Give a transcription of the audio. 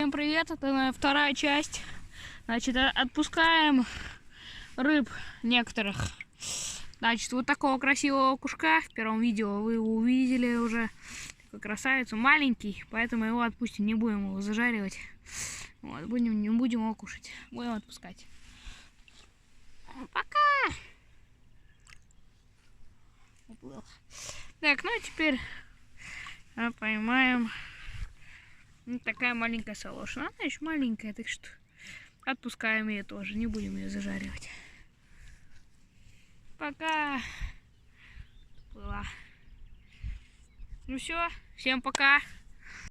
Всем привет, это вторая часть. Значит, отпускаем рыб некоторых. Значит, вот такого красивого окушка в первом видео вы его увидели уже. Такой красавицу, маленький, поэтому его отпустим, не будем его зажаривать. Вот, не будем его кушать, будем отпускать. Пока! Уплыл. Так, ну и теперь поймаем. Вот такая маленькая салоша. Она еще маленькая, так что отпускаем ее тоже, не будем ее зажаривать. Пока. Плыла. Ну все, всем пока.